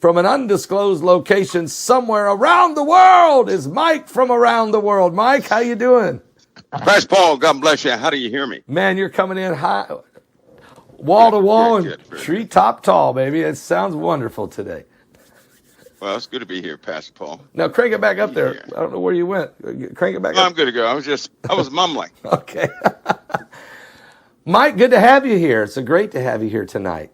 from an undisclosed location somewhere around the world is Mike from around the world. Mike, how you doing? Pastor Paul, God bless you. How do you hear me? Man, you're coming in high, wall to wall and treetop tall, baby. It sounds wonderful today. Well, it's good to be here, Pastor Paul. Now crank it back up there. I don't know where you went. Crank it back up. I'm good to go. I was mumbling. Okay. Mike, good to have you here. It's great to have you here tonight.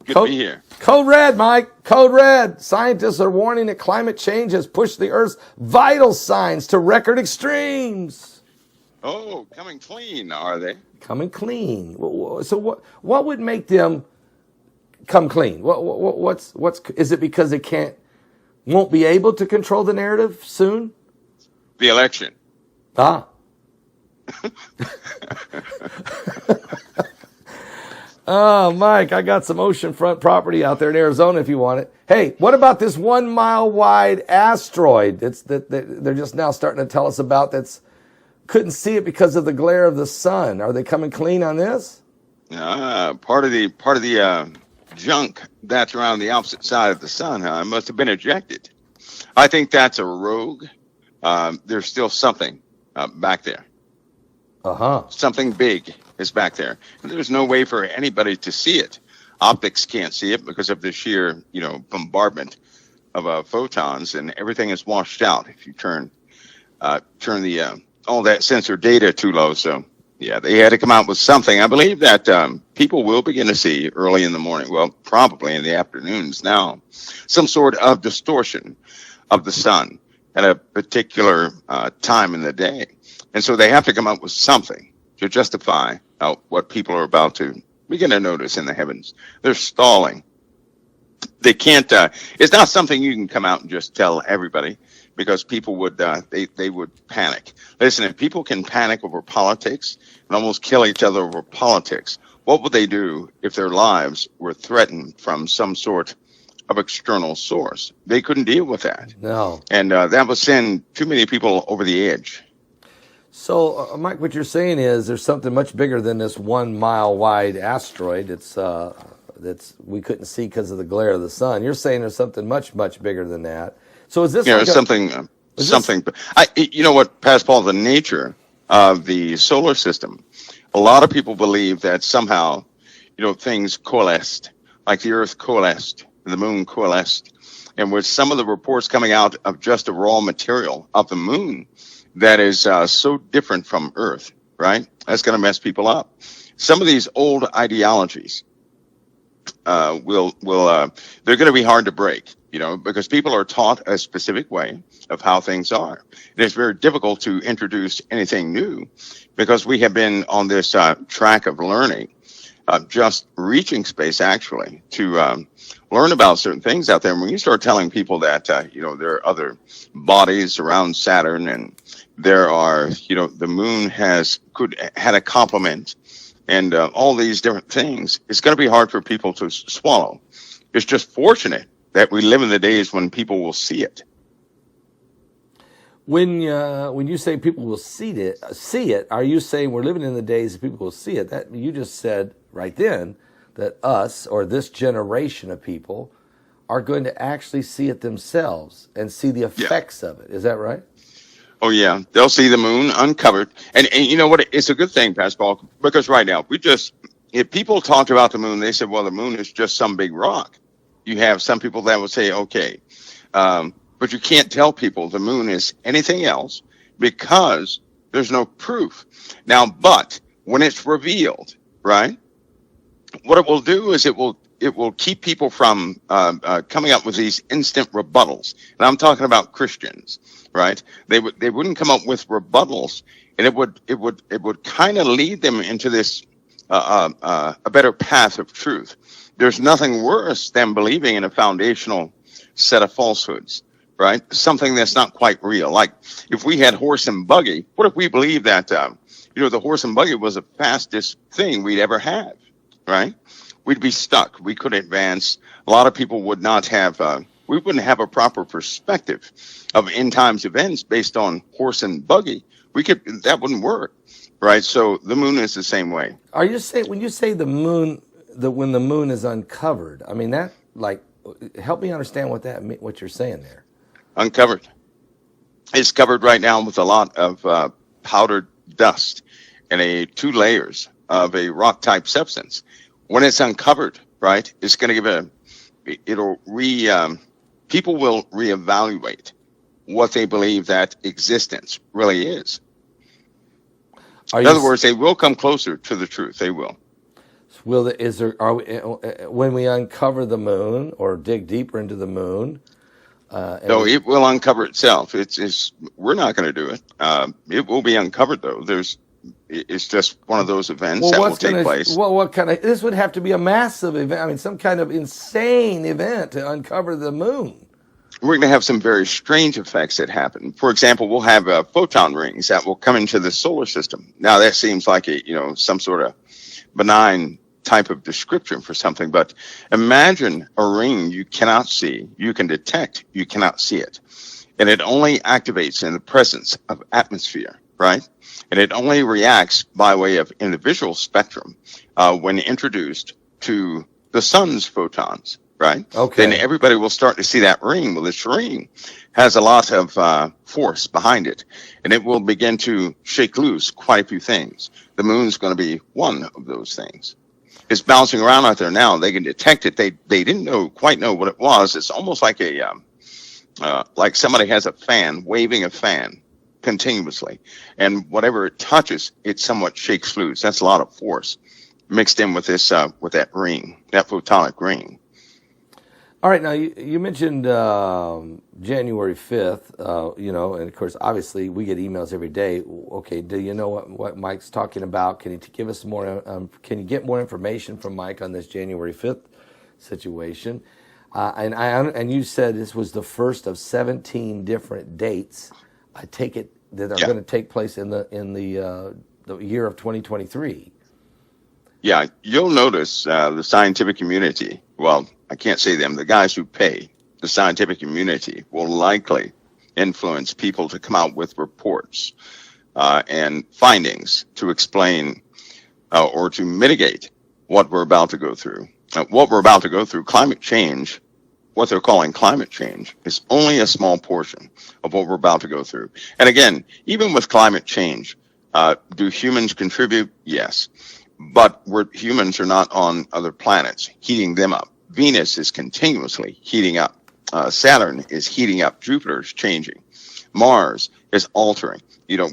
Good to be here. Code red, Mike. Code red. Scientists are warning that climate change has pushed the Earth's vital signs to record extremes. Oh, coming clean, are they? Coming clean. So what would make them come clean? What's is it because they won't be able to control the narrative soon? The election. Ah. Oh, Mike, I got some oceanfront property out there in Arizona if you want it. Hey, what about this 1 mile wide asteroid that they're just now starting to tell us about couldn't see it because of the glare of the sun? Are they coming clean on this? Part of the junk that's around the opposite side of the sun must have been ejected. I think that's a rogue. There's still something back there. Something big is back there. And there's no way for anybody to see it. Optics can't see it because of the sheer, bombardment of photons, and everything is washed out if you turn the all that sensor data too low. So yeah, they had to come out with something. I believe that people will begin to see early in the morning, well, probably in the afternoons now, some sort of distortion of the sun at a particular time in the day. And so they have to come up with something to justify what people are about to begin to notice in the heavens. They're stalling. They can't, it's not something you can come out and just tell everybody, because people would, they would panic. Listen, if people can panic over politics and almost kill each other over politics, what would they do if their lives were threatened from some sort of external source? They couldn't deal with that. No. And that would send too many people over the edge. So, Mike, what you're saying is there's something much bigger than this 1 mile wide asteroid that's we couldn't see because of the glare of the sun. You're saying there's something much, much bigger than that. So is this something? You know what, Pastor Paul, the nature of the solar system, a lot of people believe that somehow, things coalesced, like the Earth coalesced, the moon coalesced, and with some of the reports coming out of just the raw material of the moon that is so different from Earth, right? That's going to mess people up. Some of these old ideologies they're going to be hard to break, because people are taught a specific way of how things are. And it's very difficult to introduce anything new because we have been on this track of learning, just reaching space actually to learn about certain things out there. And when you start telling people that, there are other bodies around Saturn, and there are, the moon had a complement, and all these different things, it's going to be hard for people to swallow. It's just fortunate that we live in the days when people will see it. When you say people will see it, are you saying we're living in the days that people will see it? That you just said right then that us, or this generation of people, are going to actually see it themselves and see the effects of it. Is that right? Oh, yeah. They'll see the moon uncovered. And you know what? It's a good thing, Pastor Paul, because right now, if people talked about the moon, they said, well, the moon is just some big rock. You have some people that would say, okay, but you can't tell people the moon is anything else because there's no proof. Now, but when it's revealed, right, what it will do is it will keep people from coming up with these instant rebuttals. And I'm talking about Christians, right? They wouldn't come up with rebuttals, and it would kind of lead them into this a better path of truth. There's nothing worse than believing in a foundational set of falsehoods, right? Something that's not quite real. Like if we had horse and buggy, what if we believed that the horse and buggy was the fastest thing we'd ever have, right? We'd be stuck. We couldn't advance. A lot of people would not have, we wouldn't have a proper perspective of end times events based on horse and buggy. That wouldn't work, right? So the moon is the same way. Are you saying, when you say the moon, when the moon is uncovered, I mean, that like help me understand what you're saying there. Uncovered. It's covered right now with a lot of powdered dust and 2 layers of a rock type substance. When it's uncovered, right, it's going to give people will reevaluate what they believe that existence really is. In other words, they will come closer to the truth. They will. When we uncover the moon or dig deeper into the moon? No, it will uncover itself. We're not going to do it. It will be uncovered, though. It's just one of those events that will take place. Well, this would have to be a massive event. I mean, some kind of insane event to uncover the moon. We're going to have some very strange effects that happen. For example, we'll have photon rings that will come into the solar system. Now, that seems like some sort of benign type of description for something, but imagine a ring you cannot see, you can detect, you cannot see it, and it only activates in the presence of atmosphere, right? And it only reacts by way of individual spectrum when introduced to the sun's photons, right? Okay. Then everybody will start to see that ring. Well, this ring has a lot of force behind it, and it will begin to shake loose quite a few things. The moon's going to be one of those things. It's bouncing around out there now. They can detect it. They didn't quite know what it was. It's almost like like somebody has a fan, waving a fan continuously, and whatever it touches, it somewhat shakes loose. That's a lot of force mixed in with this with that ring, that photonic ring. All right, now you mentioned January 5th, and of course, obviously, we get emails every day. Okay, do you know what Mike's talking about? Can you give us more? Can you get more information from Mike on this January 5th situation? And you said this was the first of 17 different dates. I take it that are going to take place in the year of 2023. Yeah, you'll notice the scientific community. Well, I can't say them. The guys who pay the scientific community will likely influence people to come out with reports and findings to explain or to mitigate what we're about to go through. Climate change, what they're calling climate change, is only a small portion of what we're about to go through. And again, even with climate change, do humans contribute? Yes. But humans are not on other planets heating them up. Venus is continuously heating up. Saturn is heating up. Jupiter is changing. Mars is altering.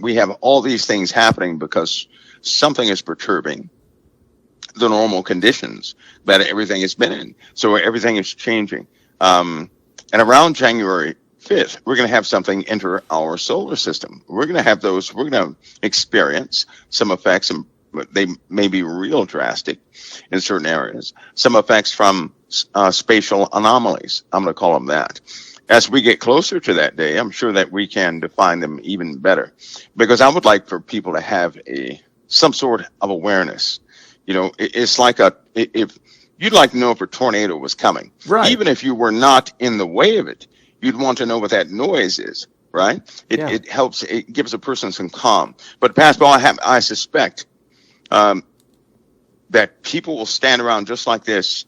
We have all these things happening because something is perturbing the normal conditions that everything has been in. So everything is changing. And around January 5th, we're going to have something enter our solar system. We're going to experience some effects, and they may be real drastic in certain areas. Some effects from spatial anomalies. I'm going to call them that. As we get closer to that day, I'm sure that we can define them even better, because I would like for people to have some sort of awareness. It's like if you'd like to know if a tornado was coming, right? Even if you were not in the way of it, you'd want to know what that noise is, right? It helps. It gives a person some calm. But Pastor Paul, I suspect that people will stand around just like this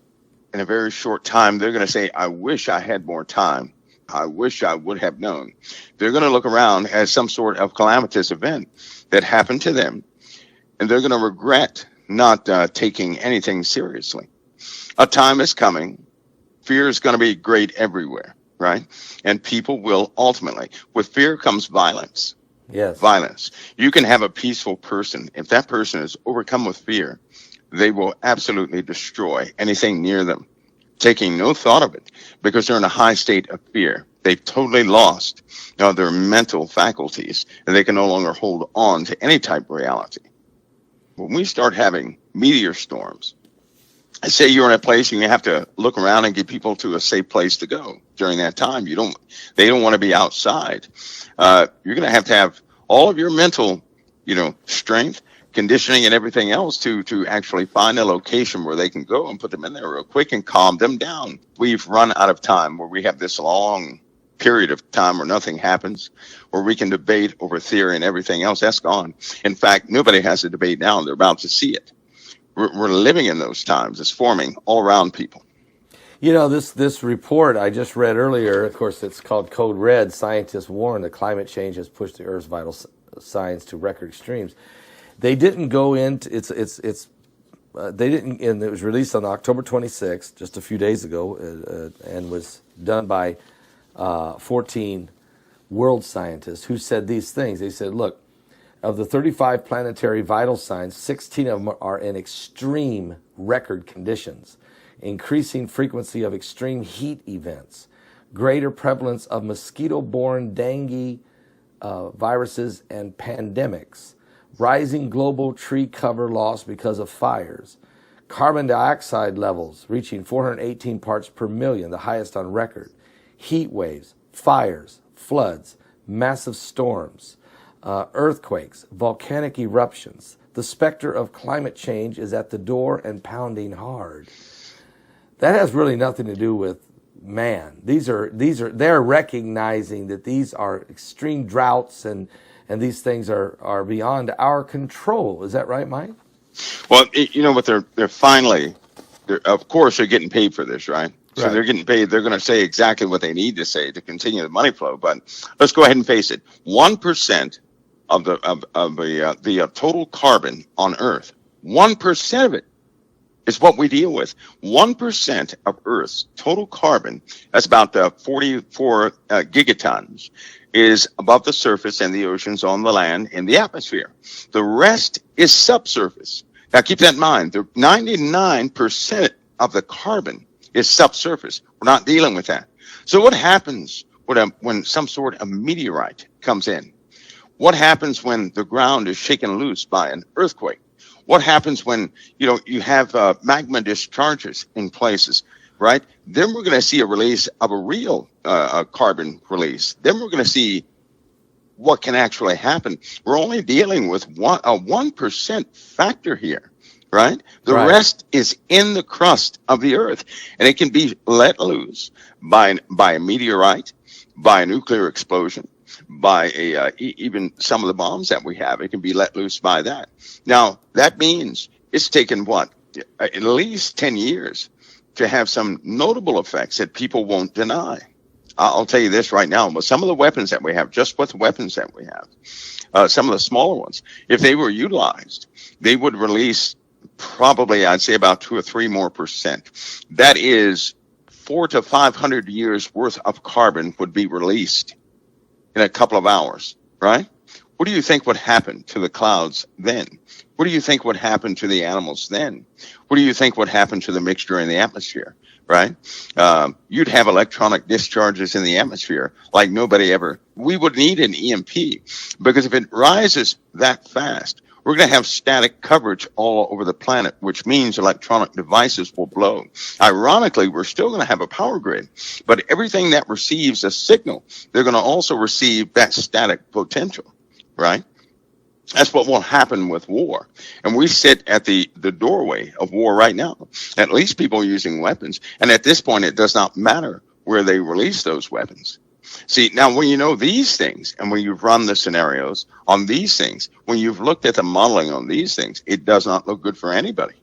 in a very short time. They're going to say, I wish I had more time. I wish I would have known. They're going to look around as some sort of calamitous event that happened to them, and they're going to regret not taking anything seriously. A time is coming. Fear is going to be great everywhere, right? And people will ultimately, with fear comes violence. Yes. Violence. You can have a peaceful person. If that person is overcome with fear, they will absolutely destroy anything near them, taking no thought of it, because they're in a high state of fear. They've totally lost their mental faculties, and they can no longer hold on to any type of reality. When we start having meteor storms, I say you're in a place and you have to look around and get people to a safe place to go during that time. They don't want to be outside. You're going to have all of your mental, strength, conditioning, and everything else to actually find a location where they can go and put them in there real quick and calm them down. We've run out of time where we have this long period of time where nothing happens, where we can debate over theory and everything else. That's gone. In fact, nobody has a debate now. They're about to see it. We're living in those times. It's forming all around people. This report I just read earlier, of course, it's called Code Red. Scientists warn that climate change has pushed the Earth's vital signs to record extremes. They didn't go into they didn't, and it was released on October 26th, just a few days ago, and was done by 14 world scientists who said these things. They said, look, of the 35 planetary vital signs, 16 of them are in extreme record conditions. Increasing frequency of extreme heat events, greater prevalence of mosquito-borne dengue viruses and pandemics, rising global tree cover loss because of fires, carbon dioxide levels reaching 418 parts per million, the highest on record, heat waves, fires, floods, massive storms, earthquakes, volcanic eruptions. The specter of climate change is at the door and pounding hard. That has really nothing to do with man. They're recognizing that these are extreme droughts and these things are beyond our control. Is that right, Mike? Well, you know what? Of course, they're getting paid for this, right? So they're getting paid. They're going to say exactly what they need to say to continue the money flow. But let's go ahead and face it: 1% of the total carbon on Earth, 1% of it is what we deal with. 1% of Earth's total carbon, that's about 44 gigatons, is above the surface and the oceans, on the land, in the atmosphere. The rest is subsurface. Now keep that in mind. The 99% of the carbon is subsurface. We're not dealing with that. So what happens when some sort of meteorite comes in? What happens when the ground is shaken loose by an earthquake? What happens when you have magma discharges in places, right? Then we're going to see a release of a real carbon release. Then we're going to see what can actually happen. We're only dealing with a 1% factor here, right? The rest is in the crust of the Earth, and it can be let loose by a meteorite, by a nuclear explosion, by even some of the bombs that we have. It can be let loose by that. Now, that means it's taken at least 10 years to have some notable effects that people won't deny. I'll tell you this right now. With some of the weapons that we have, just with the weapons that we have, some of the smaller ones, if they were utilized, they would release probably, I'd say, about 2 or 3 more percent. That is 400 to 500 years worth of carbon would be released in a couple of hours, right? What do you think would happen to the clouds then? What do you think would happen to the animals then? What do you think would happen to the mixture in the atmosphere, right? You'd have electronic discharges in the atmosphere like nobody ever. We would need an EMP, because if it rises that fast, we're going to have static coverage all over the planet, which means electronic devices will blow. Ironically, we're still going to have a power grid, but everything that receives a signal, they're going to also receive that static potential, right? That's what will happen with war. And we sit at the doorway of war right now. At least people are using weapons. And at this point, it does not matter where they release those weapons. See, now when you know these things, and when you've run the scenarios on these things, when you've looked at the modeling on these things, it does not look good for anybody.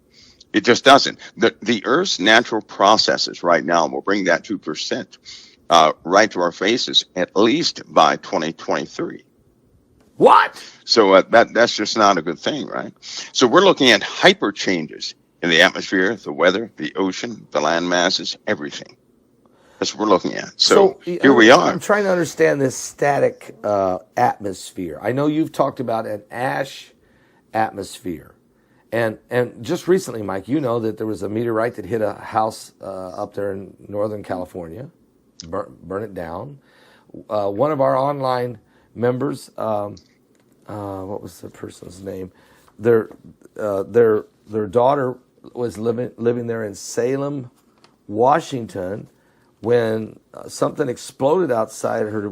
It just doesn't. The Earth's natural processes right now will bring that 2% right to our faces, at least by 2023. What? So that's just not a good thing, right? So we're looking at hyper changes in the atmosphere, the weather, the ocean, the land masses, everything. That's what we're looking at. So here we are. I'm trying to understand this static atmosphere. I know you've talked about an ash atmosphere. And just recently, Mike, you know that there was a meteorite that hit a house up there in Northern California, burn it down. One of our online members, what was the person's name? Their daughter was living there in Salem, Washington, when something exploded outside her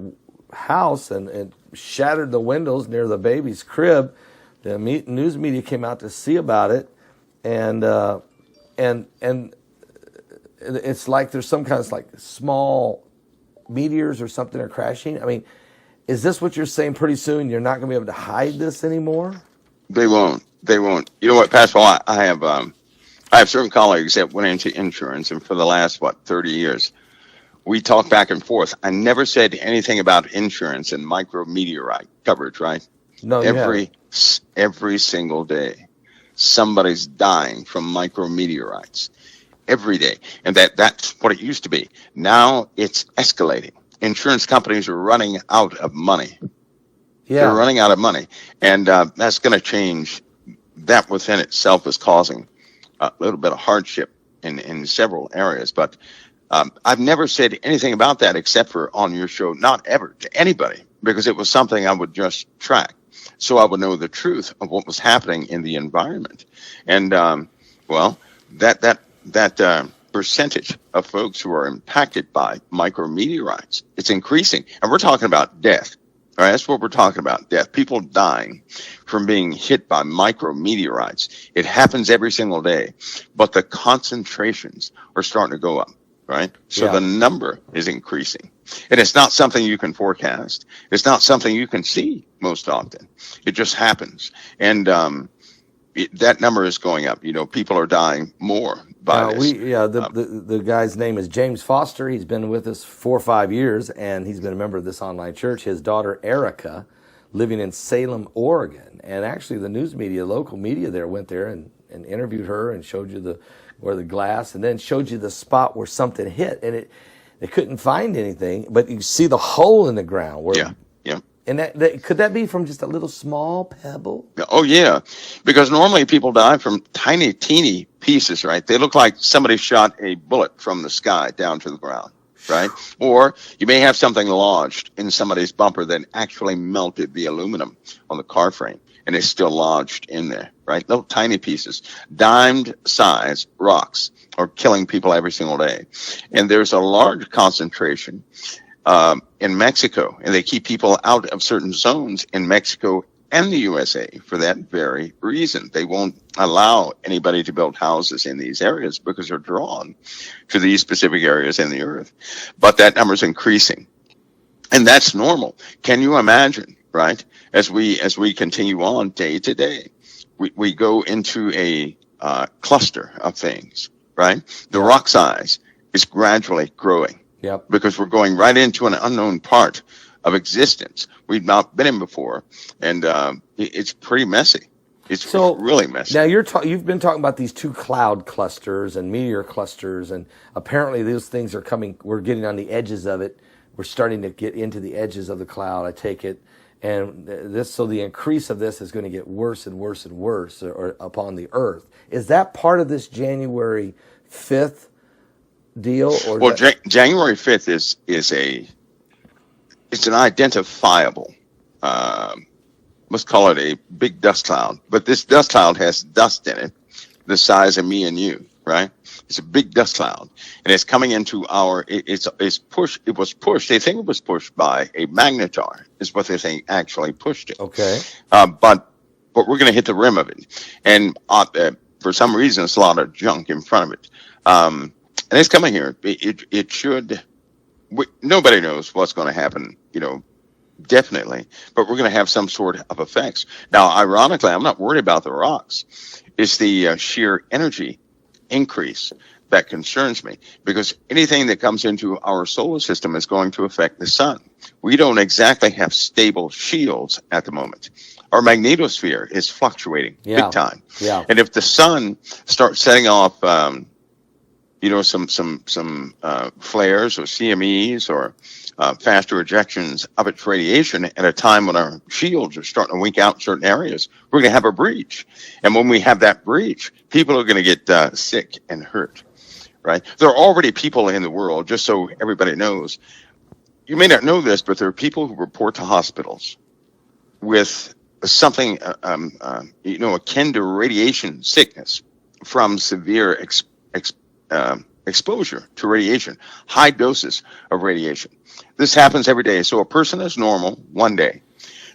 house and shattered the windows near the baby's crib. The news media came out to see about it, and it's like there's some kind of like small meteors or something are crashing. I mean, is this what you're saying? Pretty soon you're not going to be able to hide this anymore? They won't. You know what, Pastor? I have I have certain colleagues that went into insurance, and for the last 30 years, we talked back and forth. I never said anything about insurance and micrometeorite coverage, right? No, you haven't. Every single day, somebody's dying from micrometeorites every day, and that's what it used to be. Now it's escalating. Insurance companies are running out of money. They're Yeah. running out of money, and that's going to change. That within itself is causing a little bit of hardship in several areas, but I've never said anything about that except for on your show, not ever to anybody, because it was something I would just track, so I would know the truth of what was happening in the environment. And well, that percentage of folks who are impacted by micrometeorites, it's increasing, and we're talking about death. All right, that's what we're talking about, death. People dying from being hit by micrometeorites. It happens every single day, but the concentrations are starting to go up, right? So Yeah. the number is increasing. And it's not something you can forecast. It's not something you can see most often. It just happens. And that number is going up. People are dying more by this. The guy's name is James Foster. He's been with us 4 or 5 years, and he's been a member of this online church. His daughter Erica, living in Salem, Oregon, and actually the news media, local media there, went there and interviewed her and showed you where the glass, and then showed you the spot where something hit, and they couldn't find anything, but you see the hole in the ground where. Yeah. And could that be from just a little small pebble? Oh, yeah. Because normally people die from tiny, teeny pieces, right? They look like somebody shot a bullet from the sky down to the ground, right? Or you may have something lodged in somebody's bumper that actually melted the aluminum on the car frame, and it's still lodged in there, right? Little tiny pieces. Dimed size rocks are killing people every single day. And there's a large concentration in Mexico, and they keep people out of certain zones in Mexico and the USA for that very reason. They won't allow anybody to build houses in these areas because they're drawn to these specific areas in the earth. But that number is increasing, and that's normal. Can you imagine, right? As we continue on day to day, we go into a cluster of things, right? The rock size is gradually growing. Yep. Because we're going right into an unknown part of existence we've not been in before, and it's pretty messy. It's really messy. Now you've been talking about these 2 cloud clusters and meteor clusters, and apparently those things are coming. We're getting on the edges of it. We're starting to get into the edges of the cloud, I take it, and so the increase of this is going to get worse and worse and worse or upon the earth. Is that part of this January 5th? Deal? Or well, January 5th it's an identifiable, let's call it a big dust cloud, but this dust cloud has dust in it the size of me and you, right? It's a big dust cloud, and it's coming into it was pushed. They think it was pushed by a magnetar is what they think actually pushed it. Okay. But we're going to hit the rim of it, and for some reason it's a lot of junk in front of it. And it's coming here. It should. Nobody knows what's going to happen, definitely. But we're going to have some sort of effects. Now, ironically, I'm not worried about the rocks. It's the sheer energy increase that concerns me, because anything that comes into our solar system is going to affect the sun. We don't exactly have stable shields at the moment. Our magnetosphere is fluctuating big time. Yeah. And if the sun starts setting off some flares or CMEs or faster ejections of its radiation at a time when our shields are starting to wink out in certain areas, we're going to have a breach. And when we have that breach, people are going to get sick and hurt, right? There are already people in the world, just so everybody knows. You may not know this, but there are people who report to hospitals with something, akin to radiation sickness from severe exposure to radiation, high doses of radiation. This happens every day. So a person is normal one day.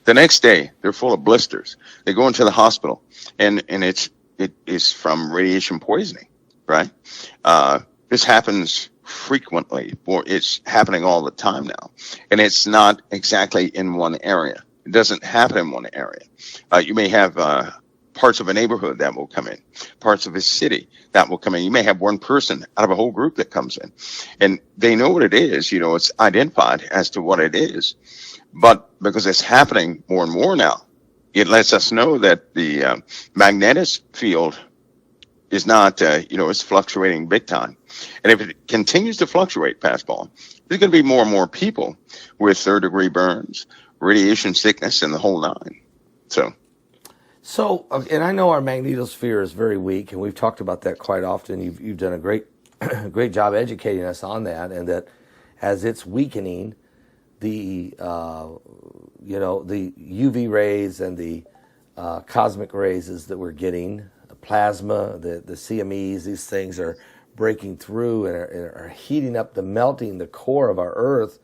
The next day, they're full of blisters. They go into the hospital, and it is from radiation poisoning, right? This happens frequently, or it's happening all the time now. And it's not exactly in one area. It doesn't happen in one area. You may have parts of a neighborhood that will come in, parts of a city that will come in. You may have one person out of a whole group that comes in, and they know what it is. It's identified as to what it is. But because it's happening more and more now, it lets us know that the magnetic field is not, it's fluctuating big time. And if it continues to fluctuate, Pascal, there's going to be more and more people with third-degree burns, radiation sickness, and the whole nine. So, and I know our magnetosphere is very weak, and we've talked about that quite often. You've done a great job educating us on that, and that as it's weakening, the UV rays and the cosmic rays that we're getting, the plasma, the CMEs, these things are breaking through and are heating up, melting the core of our Earth,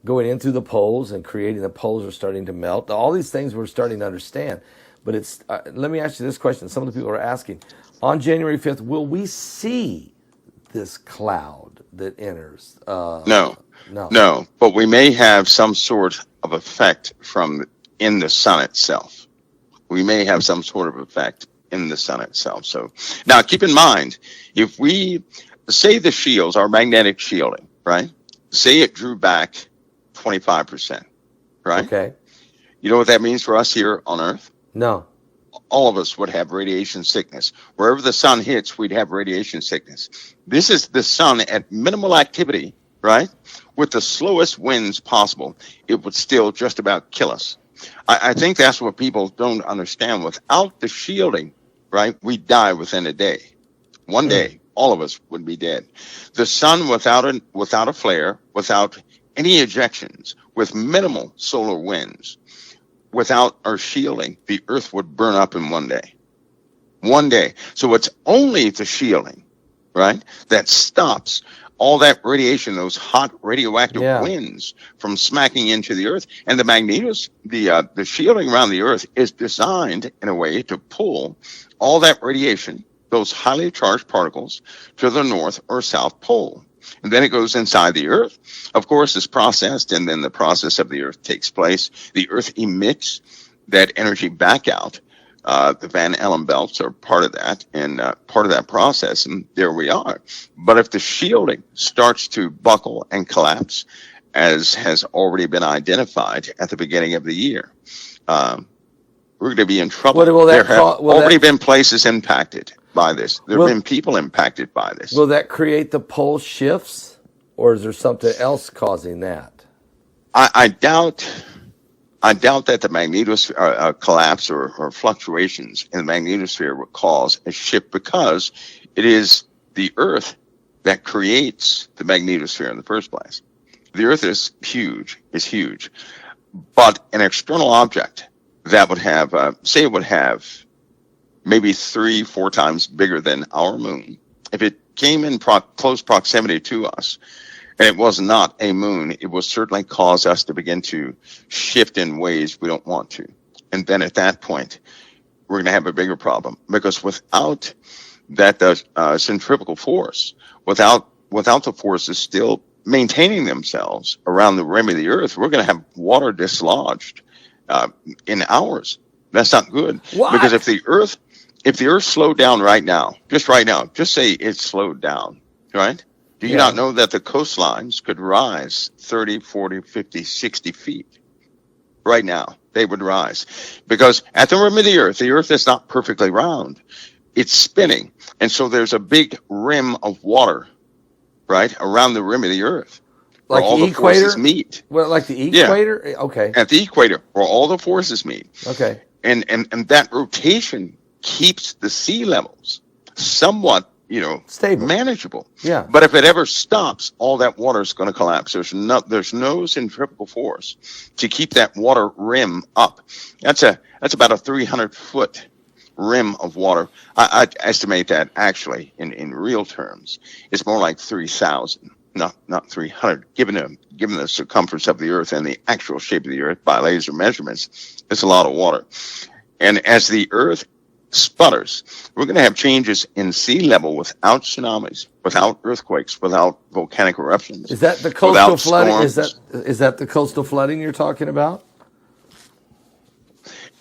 going in through the poles and creating the poles are starting to melt. All these things we're starting to understand. But it's let me ask you this question. Some of the people are asking, on January 5th, will we see this cloud that enters? No. But we may have some sort of effect in the sun itself. We may have some sort of effect in the sun itself. So now keep in mind, if we say the shields, our magnetic shielding, right? Say it drew back 25%, right? Okay. You know what that means for us here on Earth? No. All of us would have radiation sickness. Wherever the sun hits, we'd have radiation sickness. This is the sun at minimal activity, right? With the slowest winds possible, it would still just about kill us. I think that's what people don't understand. Without the shielding, right, we'd die within a day. One day, all of us would be dead. The sun without a flare, without any ejections, with minimal solar winds, without our shielding, the Earth would burn up in one day. One day. So it's only the shielding, right, that stops all that radiation, those hot radioactive winds from smacking into the Earth. And the shielding around the Earth is designed in a way to pull all that radiation, those highly charged particles, to the north or south pole. And then it goes inside the Earth. Of course, it's processed, and then the process of the Earth takes place. The Earth emits that energy back out. The Van Allen belts are part of that, and part of that process, and there we are. But if the shielding starts to buckle and collapse, as has already been identified at the beginning of the year, we're going to be in trouble. There have already been places impacted by this. There have been people impacted by this. Will that create the pole shifts, or is there something else causing that? I doubt that the magnetosphere collapse or fluctuations in the magnetosphere will cause a shift, because it is the Earth that creates the magnetosphere in the first place. The Earth is huge, but an external object that would have, say it would have maybe 3-4 times bigger than our moon, if it came in close proximity to us, and it was not a moon, it will certainly cause us to begin to shift in ways we don't want to. And then at that point, we're going to have a bigger problem, because without that centrifugal force, without the forces still maintaining themselves around the rim of the Earth, we're going to have water dislodged in hours. That's not good. What? Because if the Earth slowed down right now, just say it slowed down, right? Do you not know that the coastlines could rise 30, 40, 50, 60 feet? Right now, they would rise. Because at the rim of the Earth is not perfectly round. It's spinning. And so there's a big rim of water, right, around the rim of the Earth. Like where all the forces meet. Well, like the equator? Yeah. Okay. At the equator, where all the forces meet. Okay. And that rotation keeps the sea levels somewhat, stable, manageable. Yeah. But if it ever stops, all that water is going to collapse. There's no centrifugal force to keep that water rim up. That's about a 300-foot rim of water. I estimate that actually in real terms, it's more like 3,000. Not 300, given the circumference of the Earth and the actual shape of the Earth by laser measurements. It's a lot of water. And as the Earth sputters, we're going to have changes in sea level without tsunamis, without earthquakes, without volcanic eruptions. Is that the coastal flooding? Storms. Is that the coastal flooding you're talking about?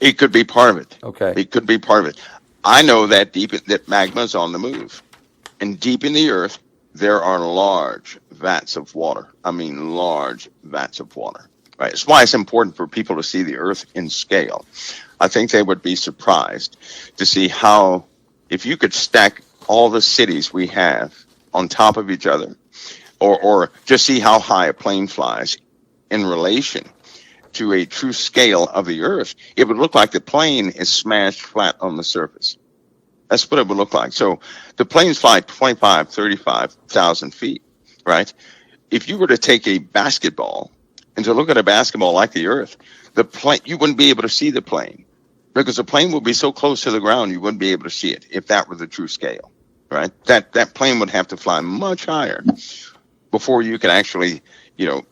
It could be part of it. Okay. It could be part of it. I know that that magma is on the move, and deep in the earth there are large vats of water. I mean, large vats of water. Right. It's why it's important for people to see the earth in scale. I think they would be surprised to see how, if you could stack all the cities we have on top of each other, or just see how high a plane flies in relation to a true scale of the earth, it would look like the plane is smashed flat on the surface. That's what it would look like. So the planes fly 25, 35,000 feet, right? If you were to take a basketball and to look at a basketball like the earth, the plane, you wouldn't be able to see the plane because the plane would be so close to the ground, you wouldn't be able to see it if that were the true scale, right? That plane would have to fly much higher before you could actually,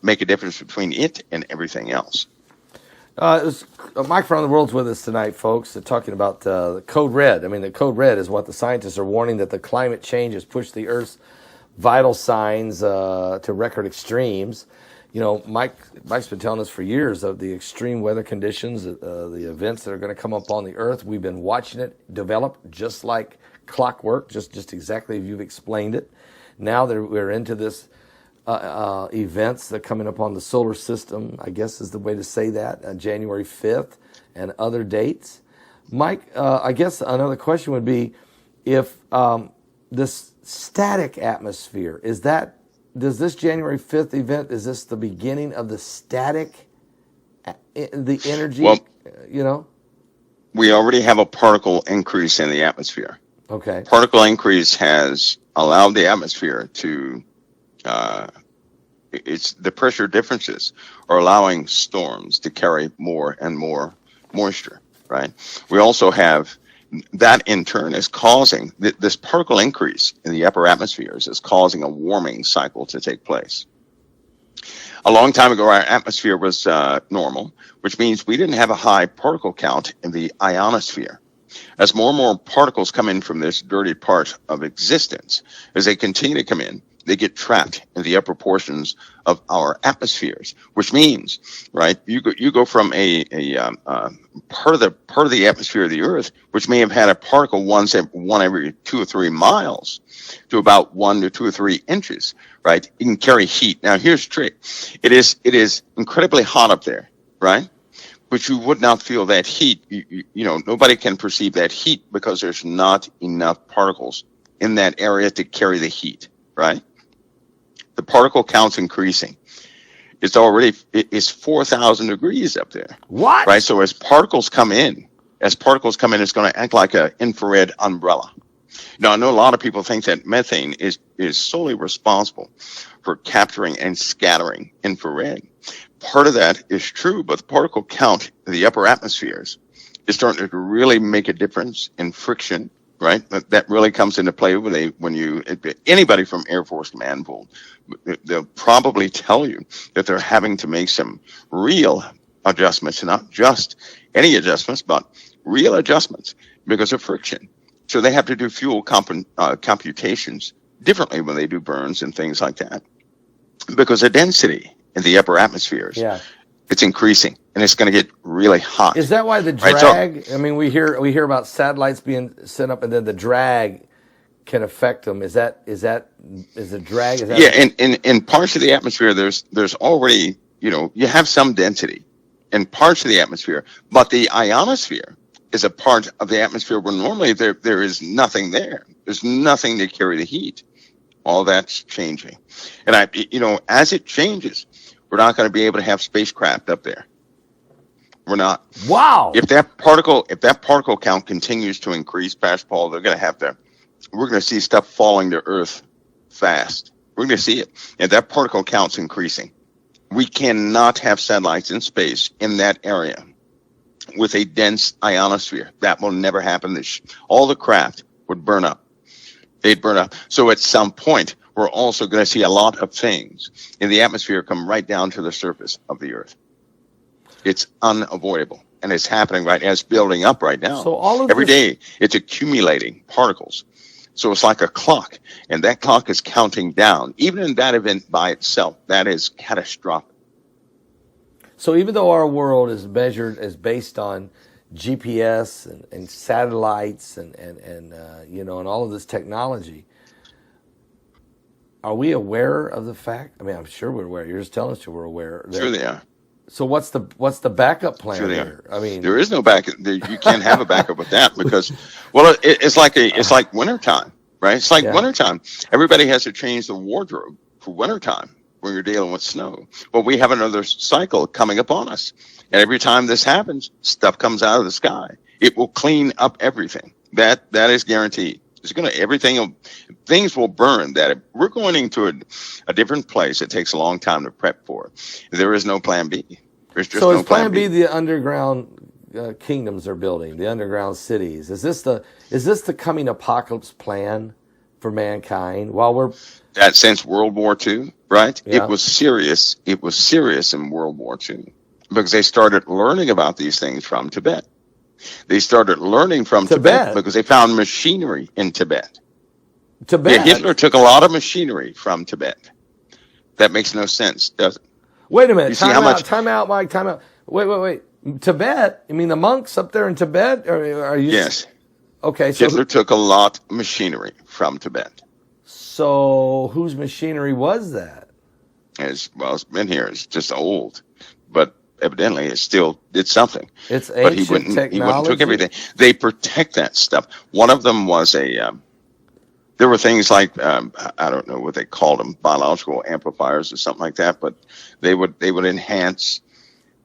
make a difference between it and everything else. Mike from the World's with us tonight, folks, talking about the Code Red. I mean, the Code Red is what the scientists are warning, that the climate change has pushed the Earth's vital signs to record extremes. Mike's been telling us for years of the extreme weather conditions, the events that are going to come up on the Earth. We've been watching it develop just like clockwork, just exactly as you've explained it. Now that we're into this events that are coming up on the solar system, I guess is the way to say that, January 5th and other dates. Mike, I guess another question would be, if this static atmosphere, does this January 5th event, is this the beginning of the static, the energy, Well, we already have a particle increase in the atmosphere. Okay. Particle increase has allowed the atmosphere to, it's the pressure differences are allowing storms to carry more and more moisture, right? We also have, that in turn is causing, this particle increase in the upper atmospheres is causing a warming cycle to take place. A long time ago, our atmosphere was normal, which means we didn't have a high particle count in the ionosphere. As more and more particles come in from this dirty part of existence, as they continue to come in, they get trapped in the upper portions of our atmospheres, which means, right, you go from a part of the atmosphere of the Earth, which may have had a particle one every 2 or 3 miles, to about 1 to 2 or 3 inches, right? You can carry heat. Now, here's the trick: it is incredibly hot up there, right? But you would not feel that heat. Nobody can perceive that heat because there's not enough particles in that area to carry the heat, right? The particle count's increasing. It's 4,000 degrees up there. What? Right? So as particles come in, it's going to act like an infrared umbrella. Now, I know a lot of people think that methane is solely responsible for capturing and scattering infrared. Part of that is true, but the particle count in the upper atmospheres is starting to really make a difference in friction, right? That really comes into play when anybody from Air Force Command will, they'll probably tell you that they're having to make some real adjustments, not just any adjustments, but real adjustments because of friction. So they have to do fuel computations differently when they do burns and things like that, because the density in the upper atmospheres, it's increasing, and it's going to get really hot. Is that why the drag? I mean, we hear about satellites being sent up, and then the drag can affect them. Is the drag? In parts of the atmosphere, there's already, you have some density in parts of the atmosphere, but the ionosphere is a part of the atmosphere where normally there is nothing there. There's nothing to carry the heat. All that's changing, and as it changes, we're not going to be able to have spacecraft up there. We're not. Wow. If that particle count continues to increase, Pastor Paul, we're going to see stuff falling to Earth fast. We're going to see it, and that particle count's increasing. We cannot have satellites in space in that area with a dense ionosphere. That will never happen. All the craft would burn up. They'd burn up. So at some point, we're also going to see a lot of things in the atmosphere come right down to the surface of the Earth. It's unavoidable, and it's happening right as building up right now. So every day, it's accumulating particles. So it's like a clock, and that clock is counting down. Even in that event by itself, that is catastrophic. So even though our world is based on GPS and satellites and and all of this technology. Are we aware of the fact? I mean, I'm sure we're aware. You're just telling us we're aware. Sure they are. So what's the backup plan Sure they here? are. I mean, there is no backup. You can't have a backup with that because, well, it's like wintertime, right? It's like wintertime. Everybody has to change the wardrobe for wintertime when you're dealing with snow. Well, we have another cycle coming upon us. And every time this happens, stuff comes out of the sky. It will clean up everything. That is guaranteed. Things will burn. That we're going into a different place. It takes a long time to prep for. There is no plan B. There's just so no is plan B. B the underground kingdoms they're building, the underground cities? Is this the coming apocalypse plan for mankind? That since World War II, right? Yeah. It was serious. It was serious in World War II because they started learning about these things from Tibet. They started learning from Tibet because they found machinery in Tibet. Yeah, Hitler took a lot of machinery from Tibet. That makes no sense, does it? Wait a minute. Time out, Mike. Time out. Wait. Tibet? You mean the monks up there in Tibet? Or are you? Yes. Okay. So Hitler took a lot of machinery from Tibet. So whose machinery was that? It's been here. It's just old, but evidently it's something. It's but he ancient technology. He wouldn't took everything. They protect that stuff. One of them was there were things like I don't know what they called them, biological amplifiers or something like that, but they would enhance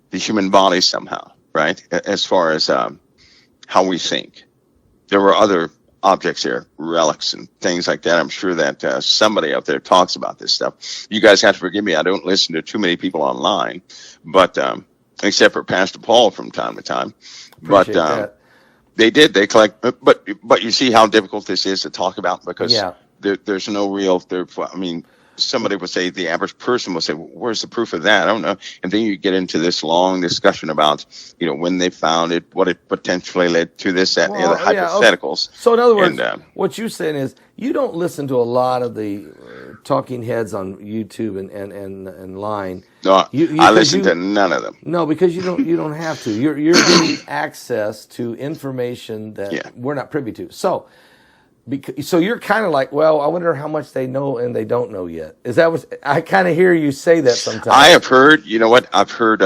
the human body somehow, right? As far as how we think. There were other objects there, relics and things like that. I'm sure that somebody out there talks about this stuff. You guys have to forgive me. I don't listen to too many people online, but except for Pastor Paul from time to time. Appreciate that. They collect, but you see how difficult this is to talk about because there's no real, somebody would say, the average person will say, well, where's the proof of that? I don't know. And then you get into this long discussion about, when they found it, what it potentially led to, this, that, and the other hypotheticals. Okay. So in other words, what you're saying is you don't listen to a lot of the talking heads on YouTube and line. No, I listen to none of them. No, because you don't have to. You're getting access to information that we're not privy to. So you're kind of like, well, I wonder how much they know and they don't know yet. Is that what I kind of hear you say that sometimes? I have heard. You know what? I've heard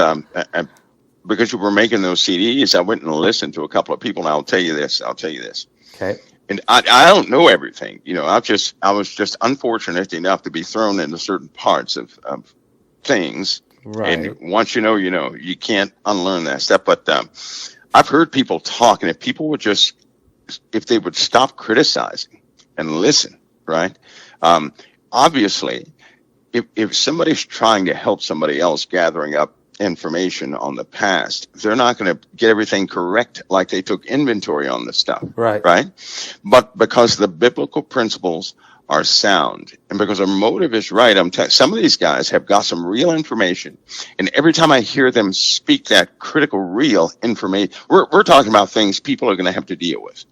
because you were making those CDs. I went and listened to a couple of people, and I'll tell you this. Okay. And I don't know everything. I was just unfortunate enough to be thrown into certain parts of things. Right. And once you know, you can't unlearn that stuff. But I've heard people talk, and if they would stop criticizing and listen, right? Obviously, if somebody's trying to help somebody else gathering up information on the past, they're not going to get everything correct like they took inventory on the stuff. Right. But because the biblical principles are sound and because our motive is right, some of these guys have got some real information. And every time I hear them speak that critical, real information, we're talking about things people are going to have to deal with.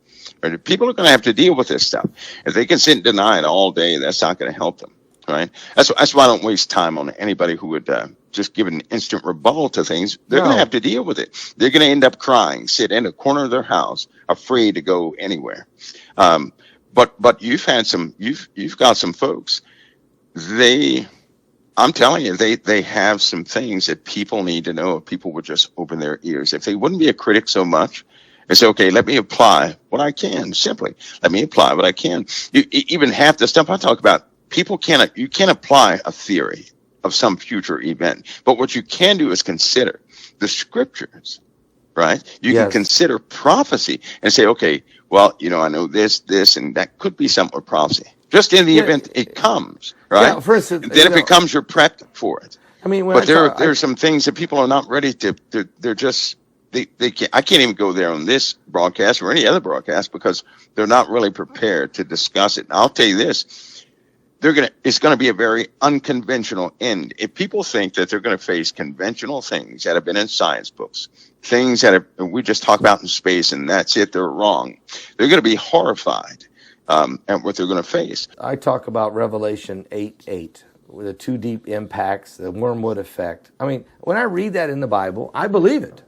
Right? People are going to have to deal with this stuff. If they can sit and deny it all day, that's not going to help them. Right? That's why I don't waste time on anybody who would just give an instant rebuttal to things. They're going to have to deal with it. They're going to end up crying, sit in a corner of their house, afraid to go anywhere. But you've got some folks. I'm telling you, they have some things that people need to know if people would just open their ears. If they wouldn't be a critic so much, and say, okay, let me apply what I can. Simply, let me apply what I can. Even half the stuff I talk about, you can't apply a theory of some future event. But what you can do is consider the scriptures, right? You can consider prophecy and say, okay, well, I know this, and that could be something with prophecy. Just in the event it comes, right? Yeah, for instance, then if it comes, you're prepped for it. I mean, there are some things that people are not ready to. They're just. They can't. I can't even go there on this broadcast or any other broadcast because they're not really prepared to discuss it. And I'll tell you this: it's going to be a very unconventional end. If people think that they're going to face conventional things that have been in science books, things that we just talk about in space, and that's it, they're wrong. They're going to be horrified at what they're going to face. I talk about Revelation 8:8, with the two deep impacts, the wormwood effect. I mean, when I read that in the Bible, I believe it.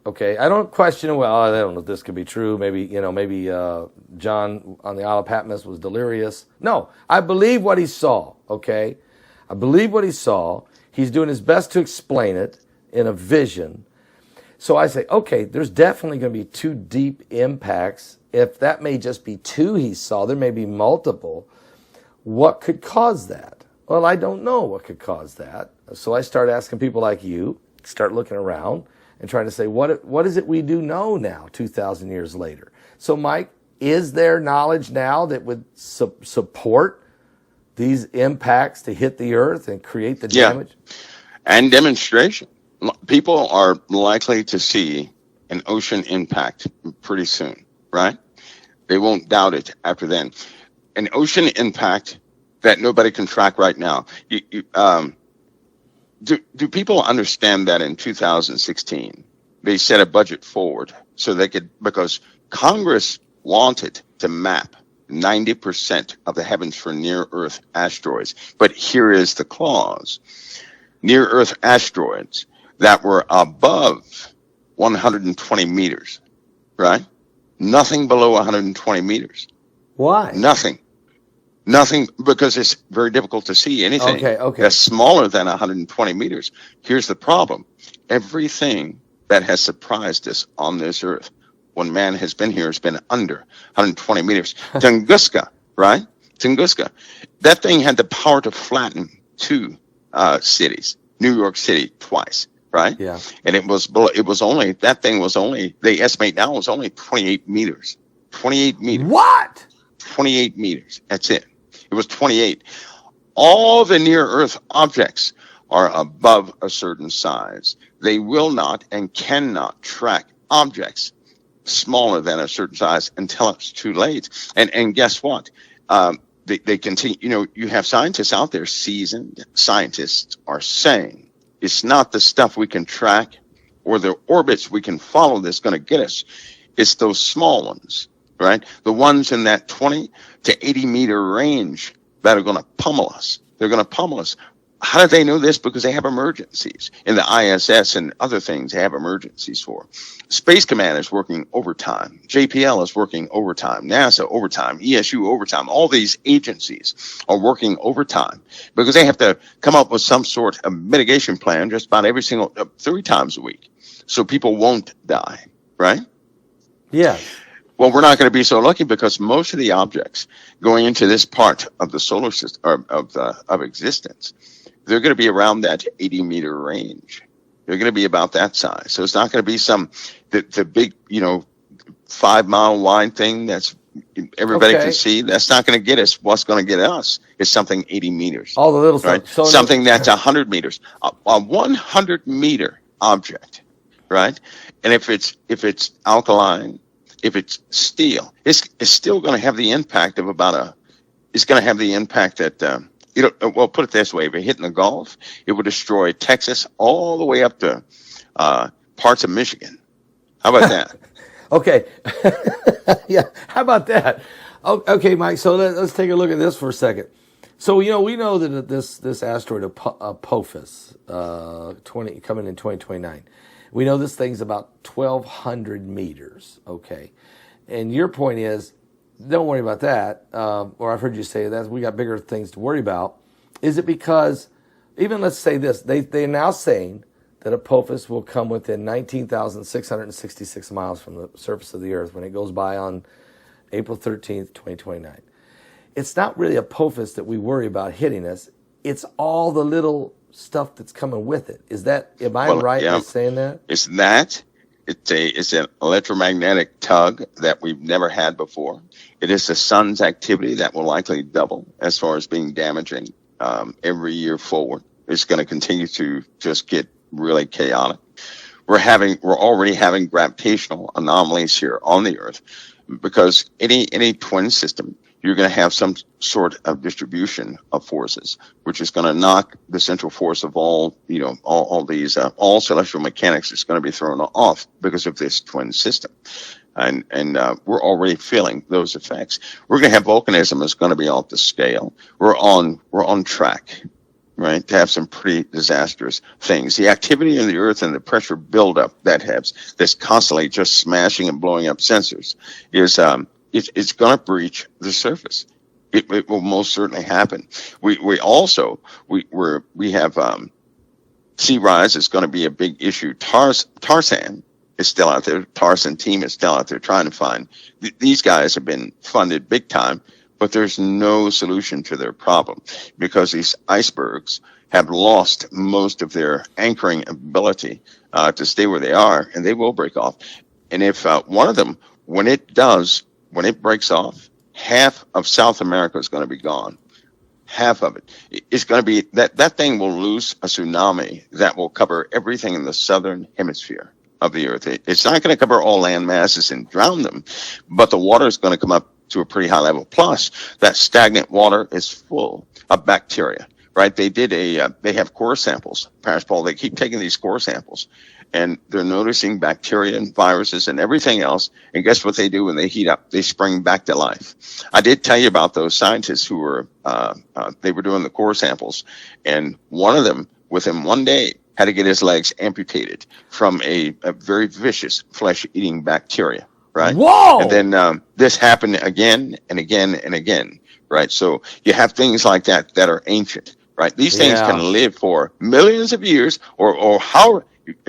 Okay, I don't question. Well, I don't know if this could be true. Maybe John on the Isle of Patmos was delirious. No, I believe what he saw. Okay, I believe what he saw. He's doing his best to explain it in a vision. So I say, okay, there's definitely going to be two deep impacts. If that may just be two he saw, there may be multiple. What could cause that? Well, I don't know what could cause that. So I start asking people like you, start looking around and trying to say, what is it we do know now, 2,000 years later? So, Mike, is there knowledge now that would support these impacts to hit the earth and create the damage? And demonstration. People are likely to see an ocean impact pretty soon, right? They won't doubt it after then. An ocean impact that nobody can track right now. Do people understand that in 2016 they set a budget forward so they could, because Congress wanted to map 90% of the heavens for near-Earth asteroids. But here is the clause. Near-Earth asteroids that were above 120 meters, right? Nothing below 120 meters. Why? Nothing, because it's very difficult to see anything that's smaller than 120 meters. Here's the problem. Everything that has surprised us on this earth when man has been here has been under 120 meters. Tunguska, right? Tunguska. That thing had the power to flatten two cities, New York City twice. Right? Yeah. And they estimate now it was only 28 meters. 28 meters. What? 28 meters. That's it. It was 28. All the near-Earth objects are above a certain size. They will not and cannot track objects smaller than a certain size until it's too late. And guess what? They continue. You have scientists out there, seasoned scientists, are saying, it's not the stuff we can track or the orbits we can follow that's going to get us. It's those small ones, right? The ones in that 20 to 80 meter range that are going to pummel us. They're going to pummel us. How do they know this? Because they have emergencies. In the ISS and other things, they have emergencies for. Space Command is working overtime. JPL is working overtime. NASA overtime. ESU overtime. All these agencies are working overtime because they have to come up with some sort of mitigation plan just about every single 3 times a week so people won't die, right? Yeah. Well, we're not going to be so lucky because most of the objects going into this part of the solar system of existence, they're going to be around that 80 meter range. They're going to be about that size. So it's not going to be the big, 5 mile wide thing that's everybody can see. That's not going to get us. What's going to get us is something 80 meters. All the little right? stuff. Something that's 100 meters. A 100 meter object, right? And if it's alkaline, if it's steel, it's still going to have the impact of it's going to have the impact that, well, put it this way, if it hit in the Gulf, it would destroy Texas all the way up to parts of Michigan. How about that? Okay. Yeah, how about that? Okay, Mike, so let's take a look at this for a second. So, we know that this asteroid, Apophis, coming in 2029, we know this thing's about 1,200 meters, okay? And your point is, don't worry about that, or I've heard you say that we got bigger things to worry about. Is it because, even let's say this, they're now saying that Apophis will come within 19,666 miles from the surface of the Earth when it goes by on April 13th, 2029. It's not really Apophis that we worry about hitting us. It's all the little stuff that's coming with it. Am I right in saying that? It's that. It's an electromagnetic tug that we've never had before. It is the sun's activity that will likely double as far as being damaging every year forward. It's going to continue to just get really chaotic. We're already having gravitational anomalies here on the Earth because any twin system, you're going to have some sort of distribution of forces, which is going to knock the central force of all celestial mechanics is going to be thrown off because of this twin system. And we're already feeling those effects. We're going to have volcanism is going to be off the scale. We're on track. right? To have some pretty disastrous things. The activity in the earth and the pressure buildup that's constantly just smashing and blowing up sensors is it's going to breach the surface. It will most certainly happen. We also have sea rise is going to be a big issue. Tarsan is still out there. Tarsan team is still out there trying to find. These guys have been funded big time, but there's no solution to their problem because these icebergs have lost most of their anchoring ability to stay where they are, and they will break off. And if one of them, when it breaks off, half of South America is going to be gone. Half of it. It's going to be that thing will lose a tsunami that will cover everything in the southern hemisphere of the earth. It's not going to cover all land masses and drown them, but the water is going to come up to a pretty high level. Plus, that stagnant water is full of bacteria, right? They have core samples, Parish Paul. They keep taking these core samples, and they're noticing bacteria and viruses and everything else. And guess what they do when they heat up? They spring back to life. I did tell you about those scientists who were they were doing the core samples, and one of them, within one day, had to get his legs amputated from a very vicious flesh-eating bacteria. Right. Whoa! And then this happened again and again and again. Right. So you have things like that are ancient. Right. These things can live for millions of years, or how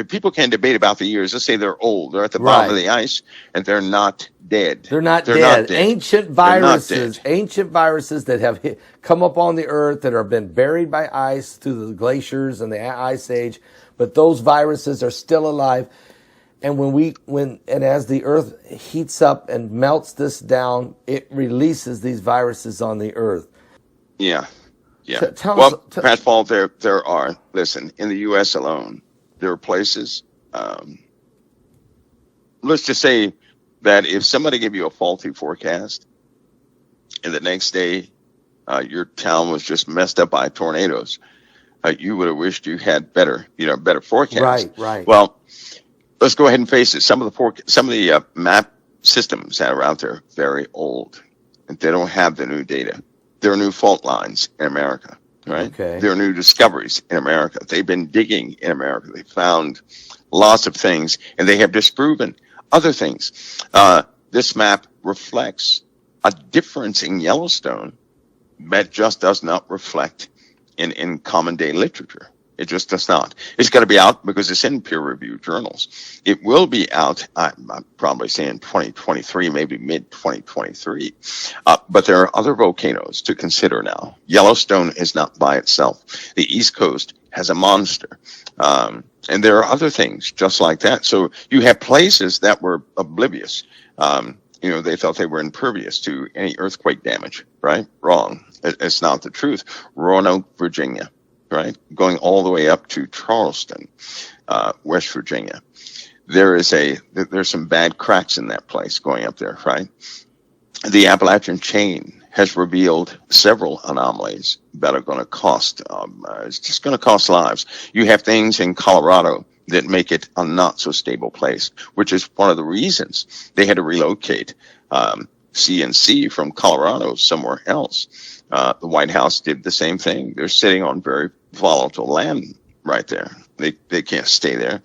people can debate about the years. Let's say they're old. They're at the bottom of the ice, and they're not dead. They're not dead. Ancient viruses that have come up on the earth that have been buried by ice through the glaciers and the ice age, but those viruses are still alive. And as the earth heats up and melts this down, it releases these viruses on the earth. Yeah. Pat Paul, there are, listen, in the U.S. alone, there are places, let's just say that if somebody gave you a faulty forecast and the next day your town was just messed up by tornadoes, you would have wished you had better forecast. Right. Well, let's go ahead and face it. Some of the map systems that are out there are very old, and they don't have the new data. There are new fault lines in America, right? Okay. There are new discoveries in America. They've been digging in America. They found lots of things, and they have disproven other things. This map reflects a difference in Yellowstone that just does not reflect in common day literature. It just does not. It's going to be out because it's in peer-reviewed journals. It will be out, I'm probably saying 2023, maybe mid-2023. But there are other volcanoes to consider now. Yellowstone is not by itself. The East Coast has a monster. And there are other things just like that. So you have places that were oblivious. They thought they were impervious to any earthquake damage, right? Wrong. It's not the truth. Roanoke, Virginia. Right, going all the way up to Charleston, West Virginia. There's some bad cracks in that place going up there, right? The Appalachian chain has revealed several anomalies that are going to cost. It's just going to cost lives. You have things in Colorado that make it a not so stable place, which is one of the reasons they had to relocate CNC from Colorado somewhere else. The White House did the same thing. They're sitting on very volatile land right there. They can't stay there.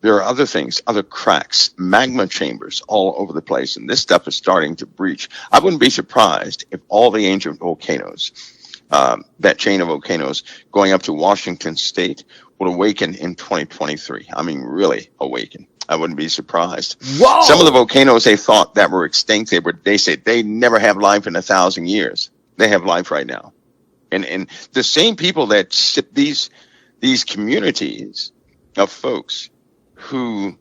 There are other things, other cracks, magma chambers all over the place, and this stuff is starting to breach. I wouldn't be surprised if all the ancient volcanoes, that chain of volcanoes going up to Washington State, would awaken in 2023. I mean, really awaken. I wouldn't be surprised. Whoa! Some of the volcanoes they thought that were extinct, they said they never have life in 1,000 years. They have life right now. And the same people that these communities of folks who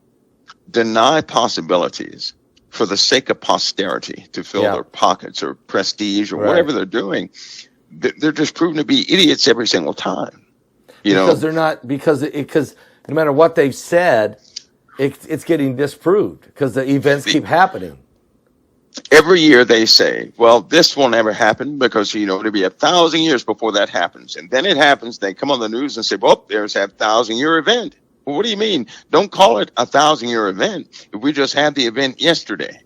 deny possibilities for the sake of posterity to fill their pockets or prestige or whatever they're doing, they're just proven to be idiots every single time. Because they're not, because no matter what they've said, it's getting disproved because the events keep happening. Every year they say, well, this will never happen because, it'll be 1,000 years before that happens. And then it happens. They come on the news and say, well, there's that 1,000-year event. Well, what do you mean? Don't call it a 1,000-year event if we just had the event yesterday.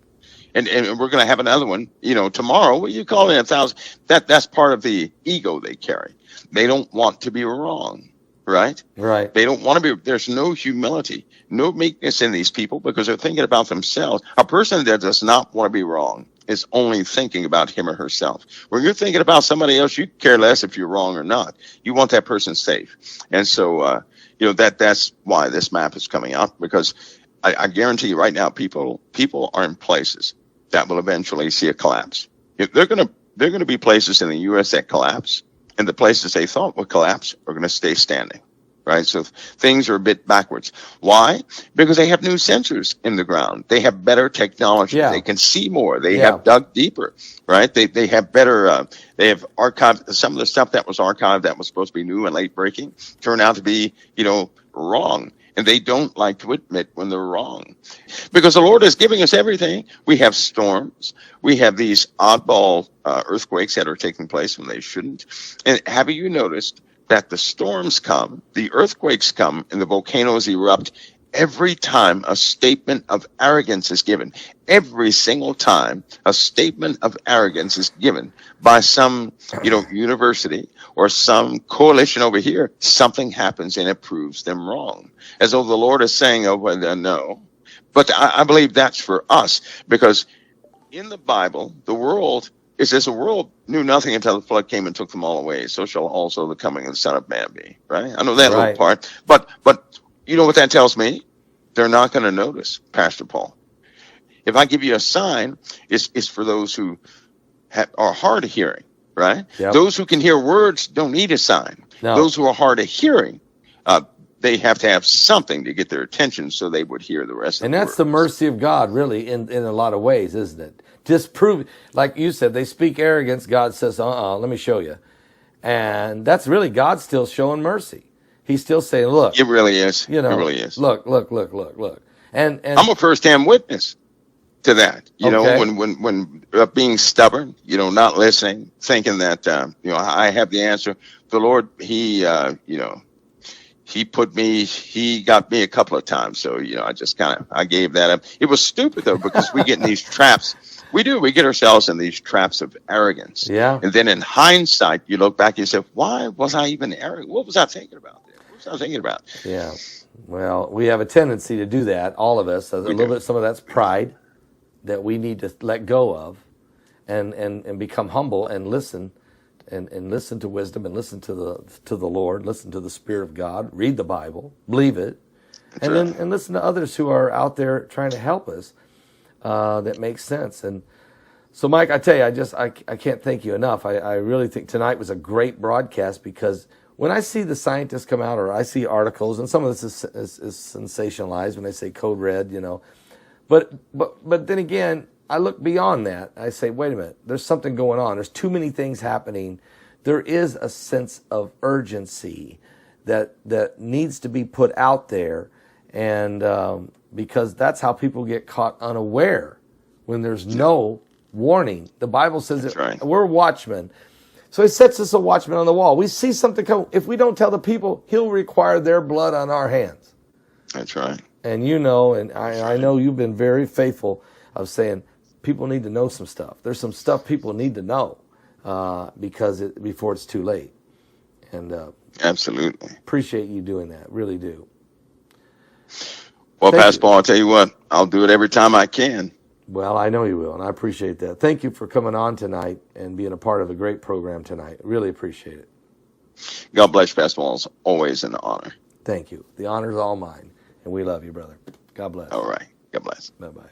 And we're going to have another one, tomorrow. What you call it 1,000? That's part of the ego they carry. They don't want to be wrong, right? Right. They don't want to be. There's no humility, no meekness in these people because they're thinking about themselves. A person that does not want to be wrong is only thinking about him or herself. When you're thinking about somebody else, you care less if you're wrong or not. You want that person safe. And so, that's why this map is coming out, because I guarantee you right now, people are in places that will eventually see a collapse. If they're going to be places in the U.S. that collapse, and the places they thought would collapse are going to stay standing, right? So things are a bit backwards. Why? Because they have new sensors in the ground. They have better technology. Yeah. They can see more. They have dug deeper, right? They have better. They have archived some of the stuff that was archived that was supposed to be new and late breaking turned out to be, wrong. And they don't like to admit when they're wrong, because the Lord is giving us everything. We have storms. We have these oddball earthquakes that are taking place when they shouldn't. And have you noticed that the storms come, the earthquakes come, and the volcanoes erupt every time a statement of arrogance is given? Every single time a statement of arrogance is given by some, university or some coalition over here, something happens and it proves them wrong. As though the Lord is saying, oh, well, no. But I believe that's for us, because in the Bible, the world, it says the world knew nothing until the flood came and took them all away. So shall also the coming of the Son of Man be. Right? I know that little part. But you know what that tells me? They're not going to notice, Pastor Paul. If I give you a sign, it's for those who are hard of hearing, right? Yep. Those who can hear words don't need a sign. No. Those who are hard of hearing, they have to have something to get their attention so they would hear the rest of And the that's words. the mercy of God, really, in a lot of ways, isn't it? Just prove, like you said, they speak arrogance. God says, let me show you. And that's really God still showing mercy. He's still saying, look. It really is. It really is. Look. And I'm a first-hand witness to that. Okay. When being stubborn, not listening, thinking that, I have the answer. The Lord, he got me a couple of times. So, I gave that up. It was stupid though, because we get in these traps. We get ourselves in these traps of arrogance. Yeah. And then in hindsight, you look back and you say, why was I even arrogant? What was I thinking about there? What was I thinking about? Yeah. Well, we have a tendency to do that, all of us. Some of that's pride that we need to let go of and become humble and listen and listen to wisdom and listen to the Lord, listen to the Spirit of God, read the Bible, believe it, and listen to others who are out there trying to help us. That makes sense. And so, Mike, I tell you, I can't thank you enough. I really think tonight was a great broadcast, because when I see the scientists come out, or I see articles, and some of this is sensationalized when they say code red, but then again, I look beyond that. I say, wait a minute, there's something going on. There's too many things happening. There is a sense of urgency that needs to be put out there, and because that's how people get caught unaware when there's no warning. The Bible says that we're watchmen. So it sets us a watchman on the wall. We see something come. If we don't tell the people, he'll require their blood on our hands. That's right. And and I know you've been very faithful of saying people need to know some stuff. There's some stuff people need to know before it's too late. And absolutely appreciate you doing that. Really do. Well, Pastor Paul, I'll tell you what, I'll do it every time I can. Well, I know you will, and I appreciate that. Thank you for coming on tonight and being a part of a great program tonight. Really appreciate it. God bless you, Pastor Paul. It's always an honor. Thank you. The honor is all mine, and we love you, brother. God bless. All right. God bless. Bye-bye.